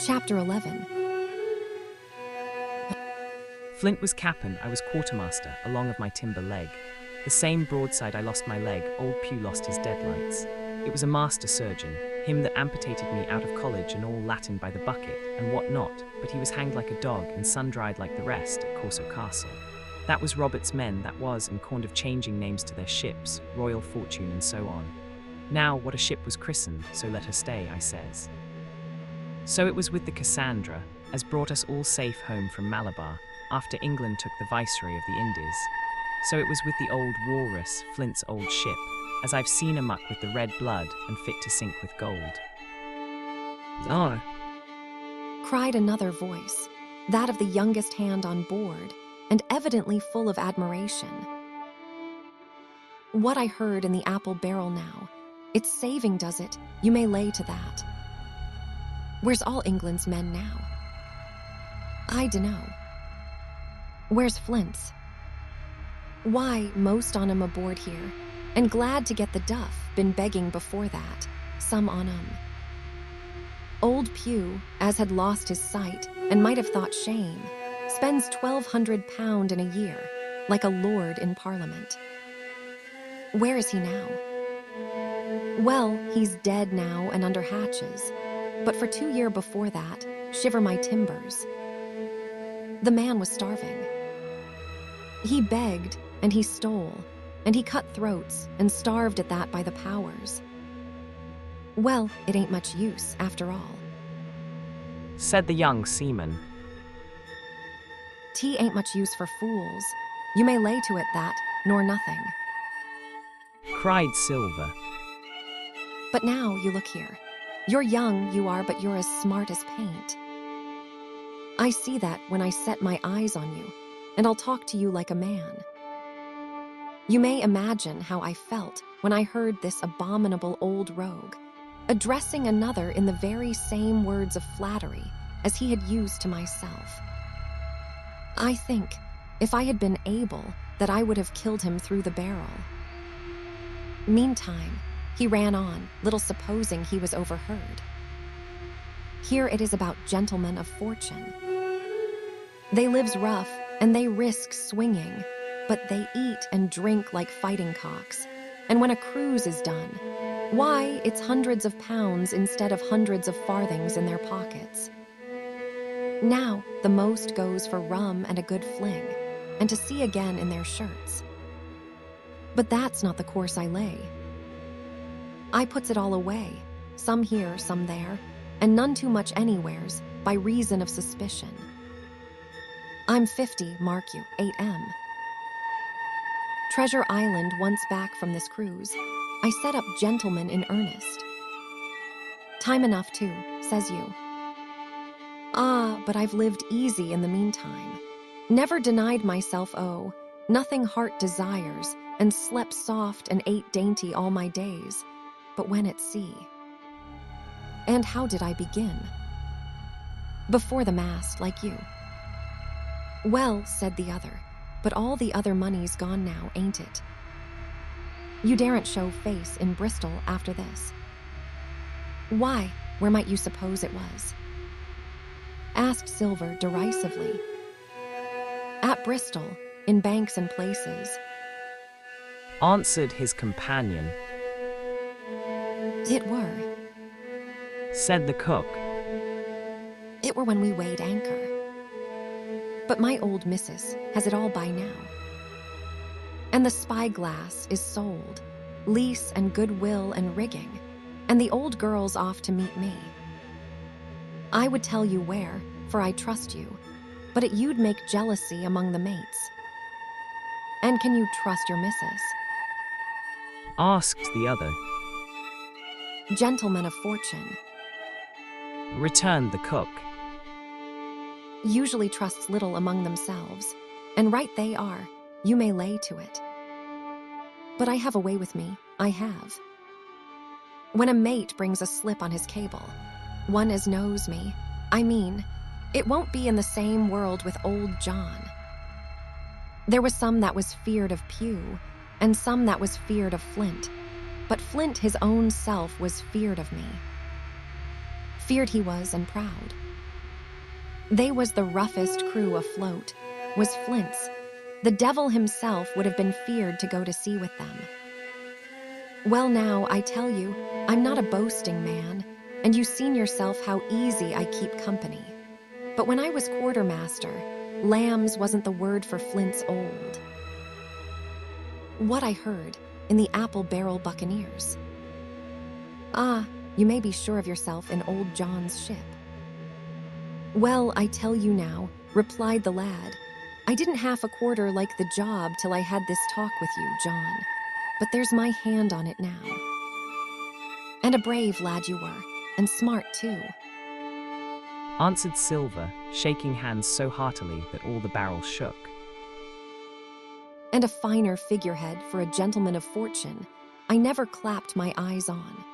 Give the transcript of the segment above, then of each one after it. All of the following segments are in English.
Chapter 11. Flint was cap'n, I was quartermaster, along of my timber leg. The same broadside I lost my leg, old Pew lost his deadlights. It was a master surgeon, him that amputated me out of college and all Latin by the bucket, and what not, but he was hanged like a dog and sun-dried like the rest at Corso Castle. That was Robert's men, that was, and corned of changing names to their ships, Royal Fortune and so on. Now, what a ship was christened, so let her stay, I says. So it was with the Cassandra, as brought us all safe home from Malabar, after England took the viceroy of the Indies. So it was with the old walrus, Flint's old ship, as I've seen amuck with the red blood and fit to sink with gold. No, Cried another voice, that of the youngest hand on board, and evidently full of admiration. What I heard in the apple barrel now, it's saving, does it? You may lay to that. Where's all England's men now? I dunno. Where's Flint's? Why, most on 'em aboard here, and glad to get the duff, been begging before that, some on 'em. Old Pew, as had lost his sight, and might have thought shame, spends £1,200 in a year, like a lord in Parliament. Where is he now? Well, he's dead now and under hatches, but for 2 years before that, shiver my timbers. The man was starving. He begged, and he stole, and he cut throats, and starved at that by the powers. Well, it ain't much use, after all. Said the young seaman. Tea ain't much use for fools. You may lay to it that, nor nothing. Cried Silver. But now, you look here. You're young, you are, but you're as smart as paint. I see that when I set my eyes on you, and I'll talk to you like a man. You may imagine how I felt when I heard this abominable old rogue addressing another in the very same words of flattery as he had used to myself. I think, if I had been able, that I would have killed him through the barrel. Meantime, he ran on, little supposing he was overheard. Here it is about gentlemen of fortune. They lives rough, and they risk swinging, but they eat and drink like fighting cocks, and when a cruise is done, why, it's hundreds of pounds instead of hundreds of farthings in their pockets. Now, the most goes for rum and a good fling, and to sea again in their shirts. But that's not the course I lay. I puts it all away, some here, some there, and none too much anywheres, by reason of suspicion. I'm 50, mark you, 8M. Treasure Island once back from this cruise, I set up gentlemen in earnest. Time enough too, says you. Ah, but I've lived easy in the meantime. Never denied myself, nothing heart desires, and slept soft and ate dainty all my days, but when at sea. And how did I begin? Before the mast, like you. Well, said the other, but all the other money's gone now, ain't it? You daren't show face in Bristol after this. Why, where might you suppose it was? Asked Silver derisively. At Bristol, in banks and places. Answered his companion. It were. Said the cook. It were when we weighed anchor. But my old missus has it all by now. And the spyglass is sold, lease and goodwill and rigging, and the old girl's off to meet me. I would tell you where, for I trust you, but it you'd make jealousy among the mates. And can you trust your missus? Asked the other. Gentlemen of fortune. Returned the cook. Usually trusts little among themselves, and right they are, you may lay to it. But I have a way with me, I have. When a mate brings a slip on his cable, one as knows me, I mean, it won't be in the same world with old John. There was some that was feared of Pew, and some that was feared of Flint, but Flint his own self was feared of me. Feared he was and proud, They was the roughest crew afloat, was Flint's. The devil himself would have been feared to go to sea with them. Well now, I tell you, I'm not a boasting man, and you've seen yourself how easy I keep company. But when I was quartermaster, lambs wasn't the word for Flint's old. What I heard in the Apple Barrel Buccaneers. Ah, you may be sure of yourself in old John's ship. Well, I tell you now, replied the lad, I didn't half a quarter like the job till I had this talk with you, John. But there's my hand on it now. And a brave lad you were, and smart too, answered Silver, shaking hands so heartily that all the barrel shook. and a finer figurehead for a gentleman of fortune I never clapped my eyes on.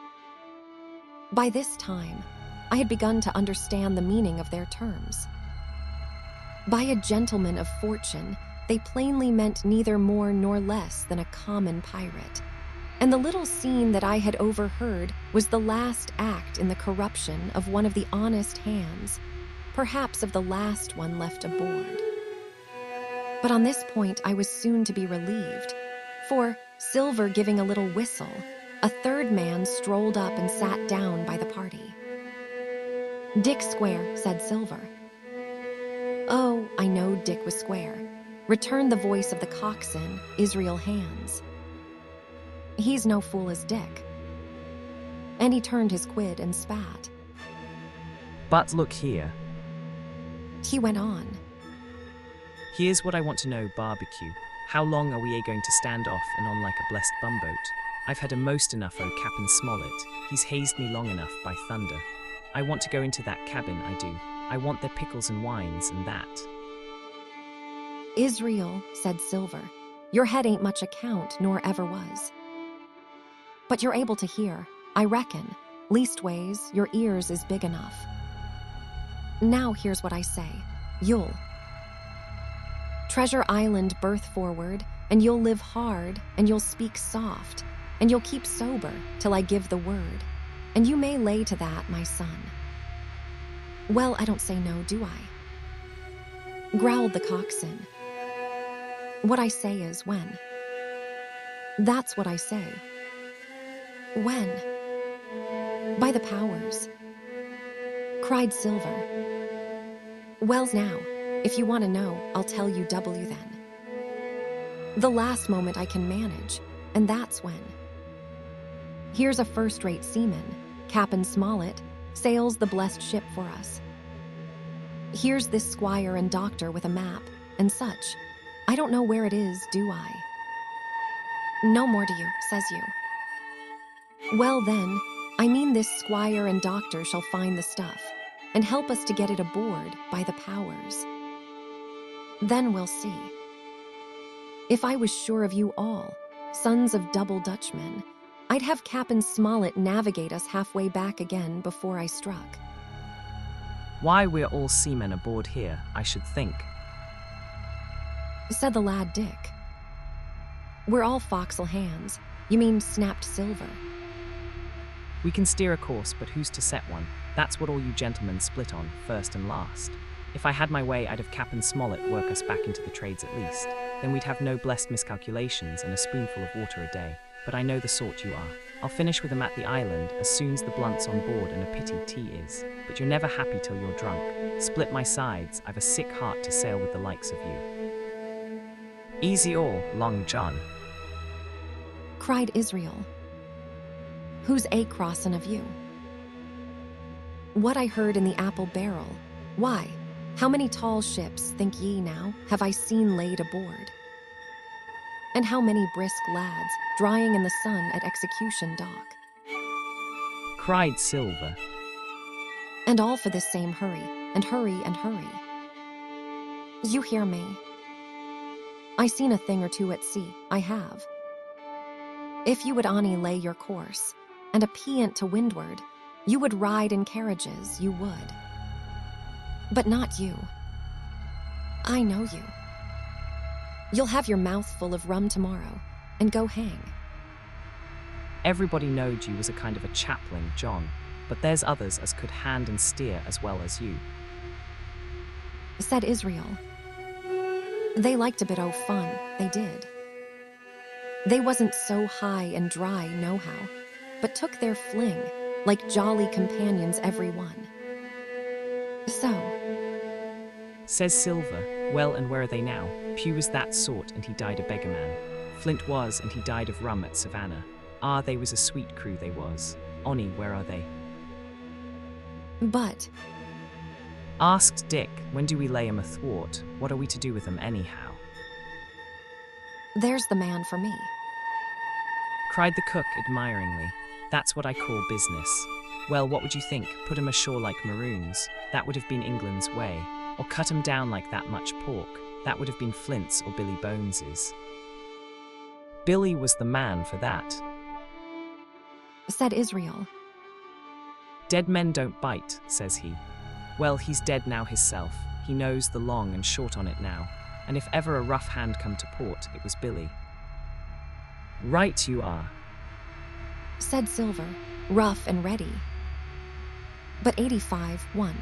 By this time, I had begun to understand the meaning of their terms. By a gentleman of fortune, they plainly meant neither more nor less than a common pirate. And the little scene that I had overheard was the last act in the corruption of one of the honest hands, perhaps of the last one left aboard. But on this point I was soon to be relieved, for, Silver giving a little whistle, a third man strolled up and sat down by the party. Dick Square, said Silver. Oh, I know Dick was square, returned the voice of the coxswain, Israel Hands. He's no fool as Dick. And he turned his quid and spat. But look here. He went on. Here's what I want to know, barbecue. How long are we going to stand off and on like a blessed bumboat? I've had a most enough o' Cap'n Smollett. He's hazed me long enough, by thunder. I want to go into that cabin, I do. I want their pickles and wines and that. Israel, said Silver, your head ain't much account, nor ever was. But you're able to hear, I reckon. Leastways, your ears is big enough. Now here's what I say. You'll Treasure Island berth forward, and you'll live hard, and you'll speak soft, and you'll keep sober till I give the word. And you may lay to that, my son. Well, I don't say no, do I? Growled the coxswain. What I say is when. That's what I say. When? By the powers, cried Silver. Wells now, if you want to know, I'll tell you W then. The last moment I can manage, and that's when. Here's a first-rate seaman, Cap'n Smollett, sails the blessed ship for us. Here's this squire and doctor with a map, and such. I don't know where it is, do I? No more do you, says you. Well then, I mean this squire and doctor shall find the stuff, and help us to get it aboard by the powers. Then we'll see. If I was sure of you all, sons of double Dutchmen, I'd have Cap'n Smollett navigate us halfway back again before I struck. Why, we're all seamen aboard here, I should think, said the lad Dick. We're all forecastle hands. You mean, snapped Silver. We can steer a course, but who's to set one? That's what all you gentlemen split on, first and last. If I had my way, I'd have Cap'n Smollett work us back into the trades at least. Then we'd have no blessed miscalculations and a spoonful of water a day. But I know the sort you are. I'll finish with them at the island as soon's the blunt's on board, and a pity tea is. But you're never happy till you're drunk. Split my sides, I've a sick heart to sail with the likes of you. Easy all, Long John, cried Israel. Who's a crossin' of you? What I heard in the Apple Barrel. Why, how many tall ships, think ye now, have I seen laid aboard? And how many brisk lads drying in the sun at Execution Dock? cried Silver. And all for this same hurry, and hurry, and hurry. You hear me? I seen a thing or two at sea, I have. If you would ony lay your course, and a peant to windward, you would ride in carriages, you would. But not you. I know you. You'll have your mouth full of rum tomorrow, and go hang. Everybody knowed you was a kind of a chaplain, John, but there's others as could hand and steer as well as you. said Israel. They liked a bit o' fun, they did. They wasn't so high and dry nohow, but took their fling, like jolly companions every one. So, Says Silver, well, and where are they now? Pew was that sort, and he died a beggar man. Flint was, and he died of rum at Savannah. Ah, they was a sweet crew, they was. Oni, where are they? but, Asked Dick, when do we lay 'em athwart? What are we to do with 'em anyhow? there's the man for me. Cried the cook admiringly. That's what I call business. Well, what would you think? Put 'em ashore like maroons. That would have been England's way. Or cut 'em down like that much pork. That would have been Flint's or Billy Bones's. Billy was the man for that. Said Israel. Dead men don't bite, says he. Well, he's dead now hisself. He knows the long and short on it now. And if ever a rough hand come to port, it was Billy. Right you are. Said Silver, rough and ready. But 85-1.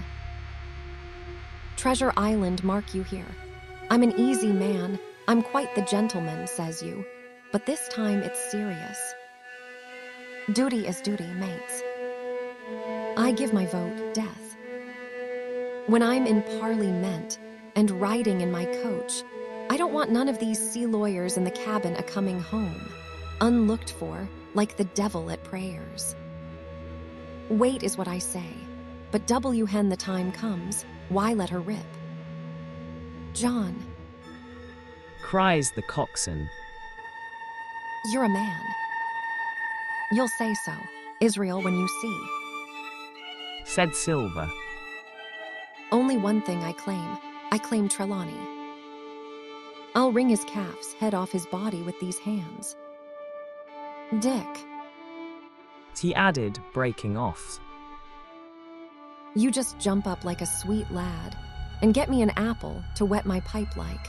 Treasure Island, mark you here. I'm an easy man, I'm quite the gentleman, says you. But this time it's serious. Duty is duty, mates. I give my vote death. When I'm in Parliament and riding in my coach, I don't want none of these sea lawyers in the cabin a-coming home, unlooked for, like the devil at prayers. Wait is what I say, but W hen the time comes, why let her rip? John, Cries the coxswain. you're a man. You'll say so, Israel, when you see. Said Silver. Only one thing I claim Trelawney. I'll wring his calf's head off his body with these hands. Dick, He added, breaking off. you just jump up like a sweet lad and get me an apple to wet my pipe like.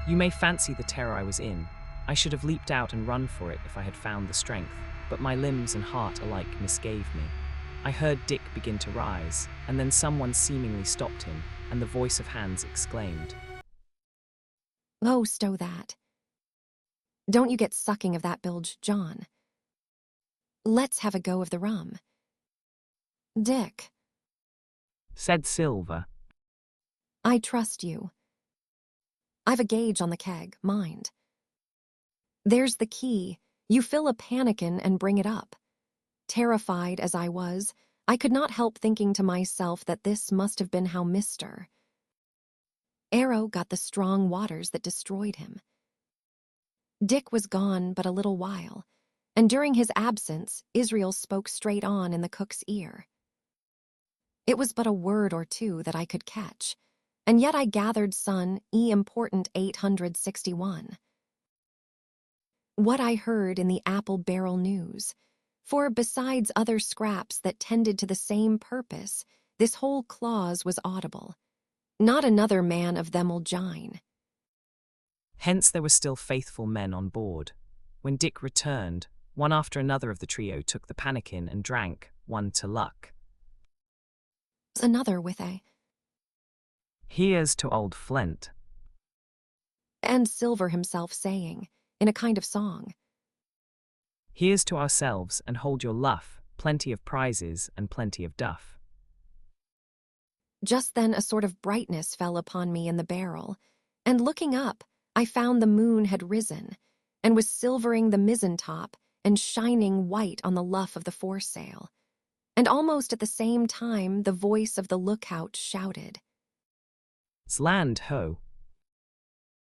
You may fancy the terror I was in. I should have leaped out and run for it if I had found the strength, but my limbs and heart alike misgave me. I heard Dick begin to rise, and then someone seemingly stopped him, and the voice of Hans exclaimed, Oh, stow that. Don't you get sucking of that bilge, John. Let's have a go of the rum. Dick, said Silver. I trust you. I've a gauge on the keg, mind. There's the key. You fill a pannikin and bring it up. Terrified as I was, I could not help thinking to myself that this must have been how Mr. Arrow got the strong waters that destroyed him. Dick was gone but a little while, and during his absence, Israel spoke straight on in the cook's ear. It was but a word or two that I could catch, and yet I gathered son important 861. What I heard in the apple barrel news, for besides other scraps that tended to the same purpose, this whole clause was audible. Not another man of them'll jine. Hence there were still faithful men on board. When Dick returned, one after another of the trio took the pannikin and drank, one to luck. Another with a, Here's to old Flint. and Silver himself saying, in a kind of song, Here's to ourselves, and hold your luff, plenty of prizes and plenty of duff. Just then a sort of brightness fell upon me in the barrel, and looking up, I found the moon had risen, and was silvering the mizzen-top and shining white on the luff of the foresail. And almost at the same time the voice of the lookout shouted, "'S land ho,